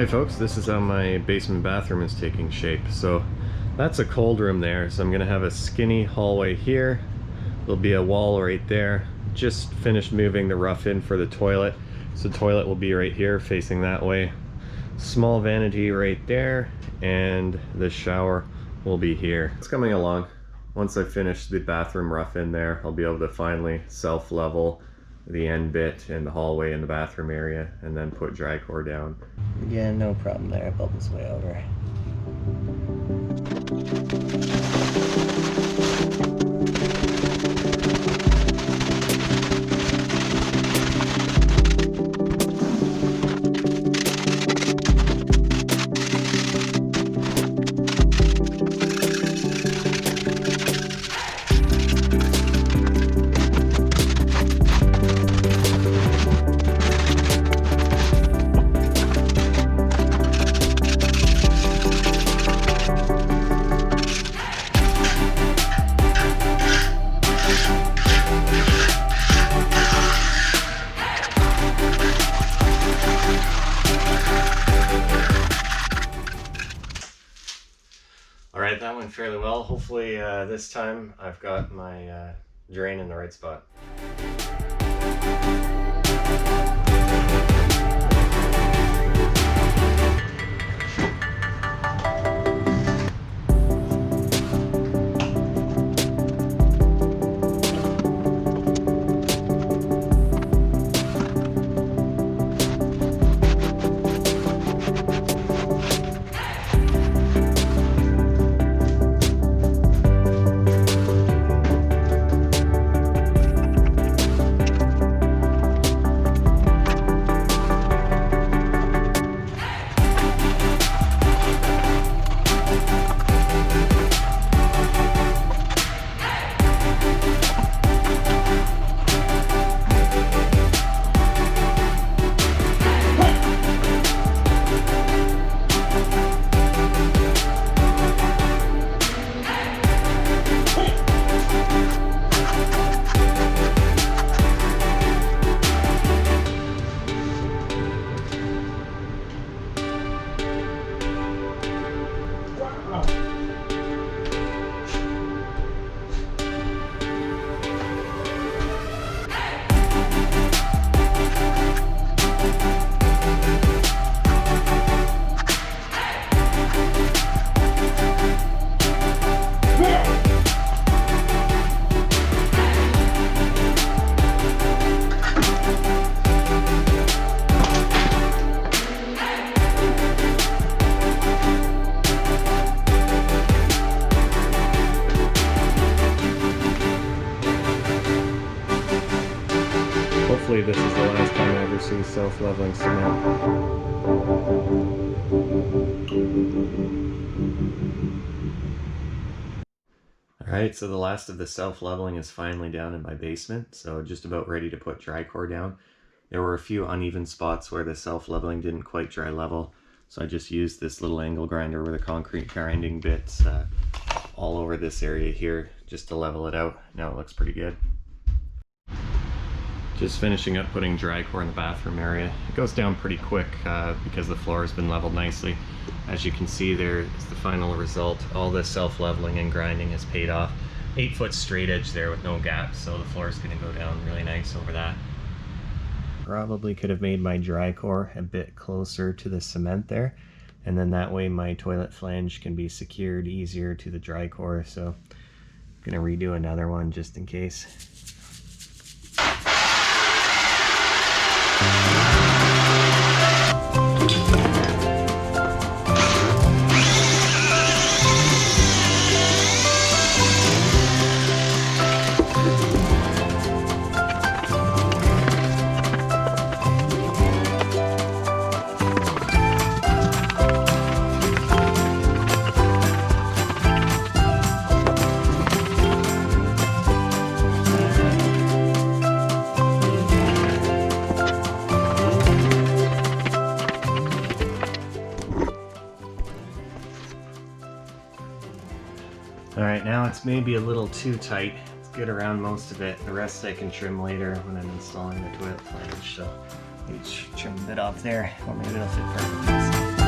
Hi folks, this is how my basement bathroom is taking shape. So that's a cold room there, so I'm gonna have a skinny hallway here. There'll be a wall right there. Just finished moving the rough in for the toilet. So the toilet will be right here facing that way. Small vanity right there, and the shower will be here. It's coming along. Once I finish the bathroom rough in there, I'll be able to finally self-level the end bit in the hallway in the bathroom area and then put Dricore down. Again, no problem there. Bubbles way over. Alright, that went fairly well. Hopefully this time I've got my drain in the right spot. Hopefully this is the last time I ever see self-leveling cement. Alright, so the last of the self-leveling is finally down in my basement, so just about ready to put Dricore down. There were a few uneven spots where the self-leveling didn't quite dry level, so I just used this little angle grinder with a concrete grinding bits all over this area here just to level it out. Now it looks pretty good. Just finishing up putting Dricore in the bathroom area. It goes down pretty quick because the floor has been leveled nicely. As you can see, there is the final result. All the self-leveling and grinding has paid off. 8-foot straight edge there with no gaps, so the floor is going to go down really nice over that. Probably could have made my Dricore a bit closer to the cement there, and then that way my toilet flange can be secured easier to the Dricore, so I'm going to redo another one just in case. Alright, now it's maybe a little too tight. Let's get around most of it. The rest I can trim later when I'm installing the toilet flange. So Maybe trim a bit off there, or maybe it'll fit perfectly.